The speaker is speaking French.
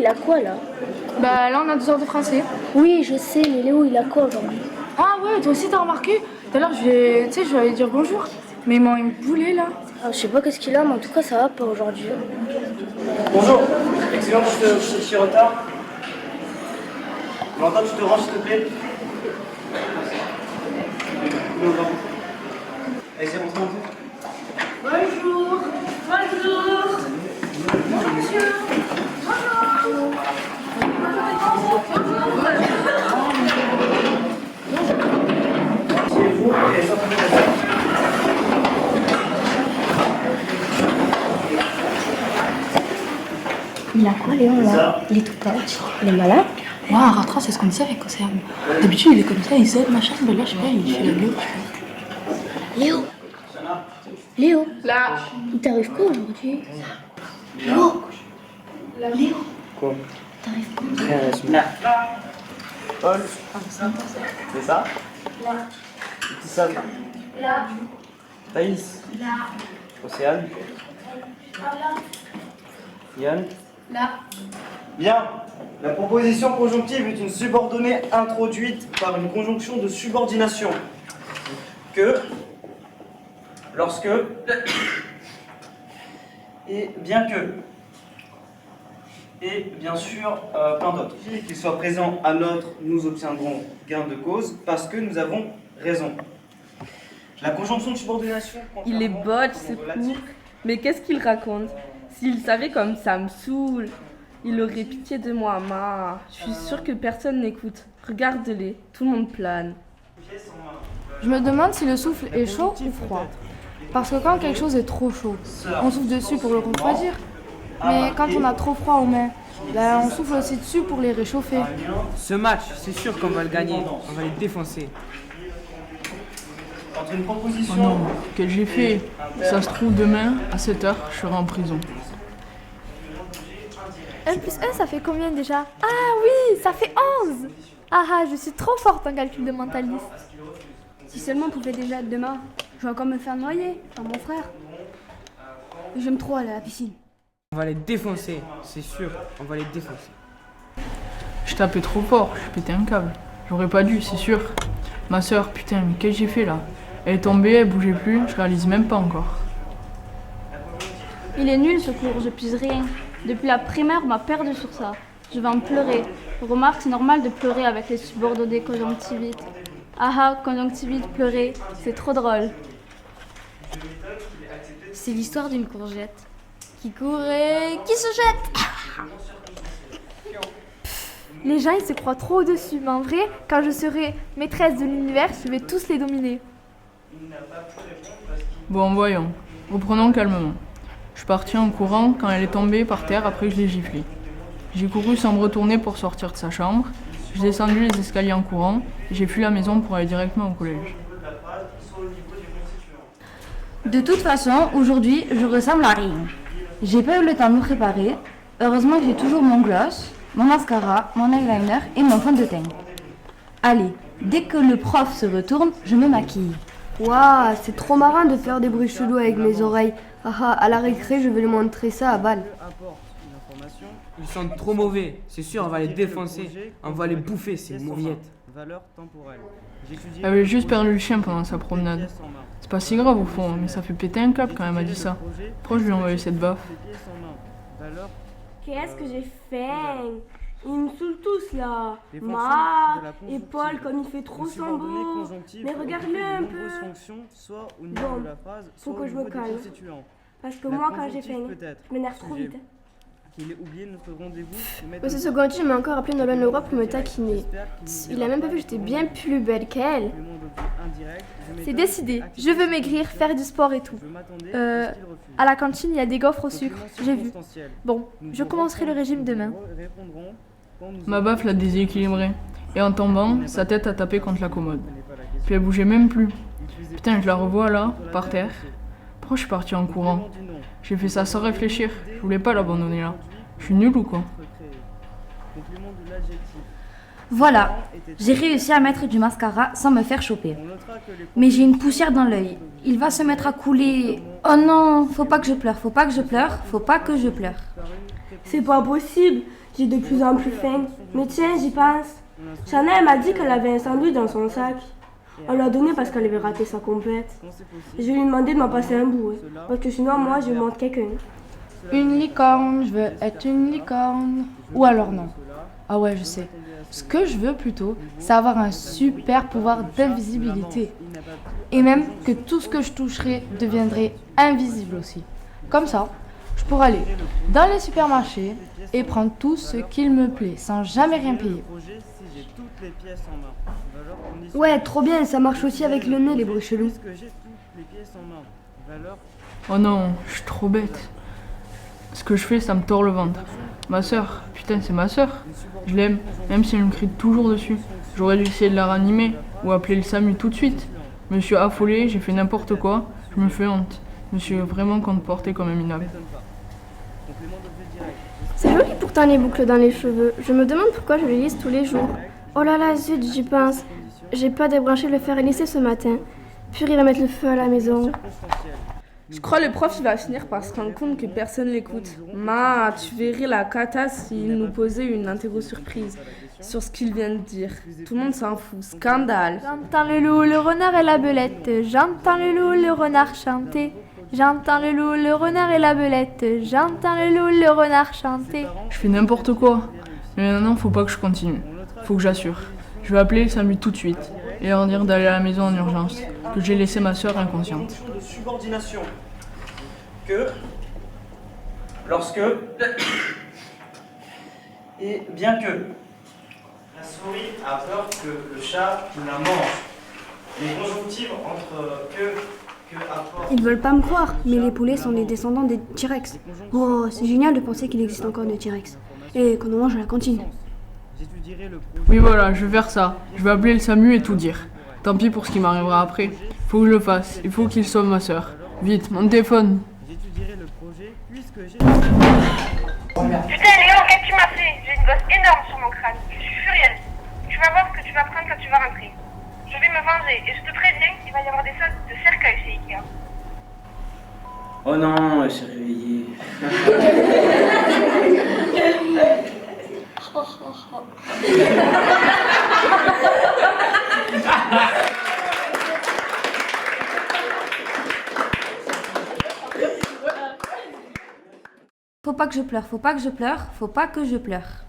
a quoi là? Bah là on a 2 heures de français. Oui, je sais, mais Léo, il a quoi aujourd'hui? Ah ouais, toi aussi t'as remarqué? Tout à l'heure je vais aller dire bonjour. Mais il m'a boulé là. Ah, je sais pas qu'est-ce qu'il a, mais en tout cas, ça va pas aujourd'hui. Bonjour, excellent, je suis en retard. Valentin, tu te ranges s'il te plaît. Allez, c'est rentré en tout. Bonjour. Bonjour. Bonjour monsieur. Bonjour. Asseyez-vous et sortez de la salle. Il a quoi, Léon, là? Il est tout petit. Il est malade? Ouais, un rattra, c'est ce qu'on disait avec Océane. D'habitude, il est comme ça, il s'aide, machin, mais là, je sais pas, il fait la gueule. Léo! Léo! Là. Il t'arrive quoi aujourd'hui? Léo! Léo! Quoi? T'arrives quoi? Là. Paul. C'est ça? Là. Petit Sam. Là. Thaïs. Là. Océane. Là. Yann. Là. Bien. La proposition conjonctive est une subordonnée introduite par une conjonction de subordination. Que, lorsque, et bien que, et bien sûr plein d'autres. Qu'il soit présent à notre, nous obtiendrons gain de cause parce que nous avons raison. La conjonction de subordination... Il est botche, c'est fou. Mais qu'est-ce qu'il raconte? S'il savait comme ça me saoule, il aurait pitié de moi, ma. Je suis sûre que personne n'écoute. Regarde-les, tout le monde plane. Je me demande si le souffle est chaud ou froid. Parce que quand quelque chose est trop chaud, on souffle dessus pour le refroidir. Mais quand on a trop froid aux mains, ben on souffle aussi dessus pour les réchauffer. Ce match, c'est sûr qu'on va le gagner. On va les défoncer. Entre une proposition... Oh non, quel j'ai fait. Ça se trouve, demain, à 7h, je serai en prison. 1 plus 1, ça fait combien déjà? Ah oui, ça fait 11. Ah ah, je suis trop forte en calcul de mentaliste. Si seulement on pouvait déjà être demain, je vais encore me faire noyer par mon frère. J'aime trop aller à la piscine. On va les défoncer, c'est sûr. On va les défoncer. Je tapais trop fort, je pétais un câble. J'aurais pas dû, c'est sûr. Ma soeur, putain, mais qu'est-ce que j'ai fait là? Elle est tombée, elle bougeait plus, je réalise même pas encore. Il est nul ce cours, je pige rien. Depuis la primaire, on m'a perdu sur ça. Je vais en pleurer. Remarque, c'est normal de pleurer avec les subordonnés conjonctivites. Ah ah, conjonctivite, pleurer, c'est trop drôle. C'est l'histoire d'une courgette qui court et qui se jette. Les gens, ils se croient trop au-dessus, mais en vrai, quand je serai maîtresse de l'univers, je vais tous les dominer. Bon, voyons. Reprenons calmement. Je suis parti en courant quand elle est tombée par terre après que je l'ai giflée. J'ai couru sans me retourner pour sortir de sa chambre. J'ai descendu les escaliers en courant et j'ai fui la maison pour aller directement au collège. De toute façon, aujourd'hui, je ressemble à rien. J'ai pas eu le temps de me préparer. Heureusement que j'ai toujours mon gloss, mon mascara, mon eyeliner et mon fond de teint. Allez, dès que le prof se retourne, je me maquille. Waouh, c'est trop marrant de faire des bruits chelous avec mes oreilles. Ah ah, à la récré, je vais lui montrer ça à Val. Ils sont trop mauvais, c'est sûr, on va les défoncer. On va les bouffer, ces mauviettes. Elle avait juste perdu le chien pendant sa promenade. C'est pas si grave au fond, mais ça fait péter un câble quand elle m'a dit ça. Pourquoi je lui ai envoyé cette baffe? Qu'est-ce que j'ai fait? Ils me saoulent tous là. Marc et Paul, comme il fait trop son beau. Mais regarde-le un peu. Bon, faut que je me calme. Parce que moi, quand j'ai faim, je m'énerve trop vite. Ce secondier m'a encore appelé Nolan Leroy pour me taquiner. Il a même pas vu que j'étais bien plus belle qu'elle. C'est décidé, je veux maigrir, faire du sport et tout. À la cantine, il y a des gaufres au sucre, j'ai vu. Bon, je commencerai le régime demain. Ma baffe l'a déséquilibrée. Et en tombant, sa tête a tapé contre la commode. Puis elle bougeait même plus. Putain, je la revois là, par terre. Pourquoi je suis parti en courant? J'ai fait ça sans réfléchir. Je voulais pas l'abandonner là. Je suis nul ou quoi? Voilà, j'ai réussi à mettre du mascara sans me faire choper. Mais j'ai une poussière dans l'œil. Il va se mettre à couler. Oh non, faut pas que je pleure, faut pas que je pleure, faut pas que je pleure. C'est pas possible. J'ai de plus en plus faim. Mais tiens, j'y pense. Chanel m'a dit qu'elle avait un sandwich dans son sac. On l'a donné parce qu'elle avait raté sa compète. Je vais lui demander de m'en passer un bout, hein, parce que sinon, moi, je monte quelqu'un. Une licorne, je veux être une licorne. Ou alors non. Ah ouais, je sais. Ce que je veux plutôt, c'est avoir un super pouvoir d'invisibilité. Et même que tout ce que je toucherai deviendrait invisible aussi. Comme ça, je pourrais aller dans les supermarchés et prendre tout ce qu'il me plaît sans jamais rien payer. Ouais, trop bien, ça marche aussi avec le nez, les bruits chelous. Oh non, je suis trop bête. Ce que je fais, ça me tord le ventre. Ma sœur, putain, c'est ma sœur. Je l'aime, même si elle me crie toujours dessus. J'aurais dû essayer de la ranimer ou appeler le SAMU tout de suite. Je me suis affolée, j'ai fait n'importe quoi, je me fais honte. Je me suis vraiment comportée comme un minable. C'est joli pourtant les boucles dans les cheveux. Je me demande pourquoi je les lisse tous les jours. Oh là là, zut, j'y pense. J'ai pas débranché le fer à lisser ce matin. Purée, il va mettre le feu à la maison. Je crois le prof il va finir par se rendre compte que personne l'écoute. Tu verrais la cata s'il nous posait une interro surprise sur ce qu'il vient de dire. Tout le monde s'en fout. Scandale. J'entends le loup, le renard et la belette. J'entends le loup, le renard chanter. J'entends le loup, le renard et la belette. J'entends le loup, le renard chanter. Je fais n'importe quoi. Mais maintenant, faut pas que je continue. Faut que j'assure. Je vais appeler le SAMU tout de suite et leur dire d'aller à la maison en urgence, que j'ai laissé ma sœur inconsciente. De subordination. Que lorsque et bien que la souris a peur que le chat la mange, les conjonctives entre que apporte. Ils veulent pas me croire, mais les poulets sont les descendants des T-Rex. Oh, c'est génial de penser qu'il existe encore des T-Rex. Et qu'on en mange à la cantine. Oui voilà, je vais faire ça. Je vais appeler le SAMU et tout dire. Tant pis pour ce qui m'arrivera après. Faut que je le fasse. Il faut qu'il sauve ma sœur. Vite, mon téléphone. Putain Léo, qu'est-ce que tu m'as fait? J'ai une gosse énorme sur mon crâne. Je suis furieuse. Tu vas voir ce que tu vas prendre quand tu vas rentrer. Je vais me venger et je te préviens, il va y avoir des salles de cercueil chez Ikea. Oh non, elle s'est réveillée. Faut pas que je pleure, faut pas que je pleure, faut pas que je pleure.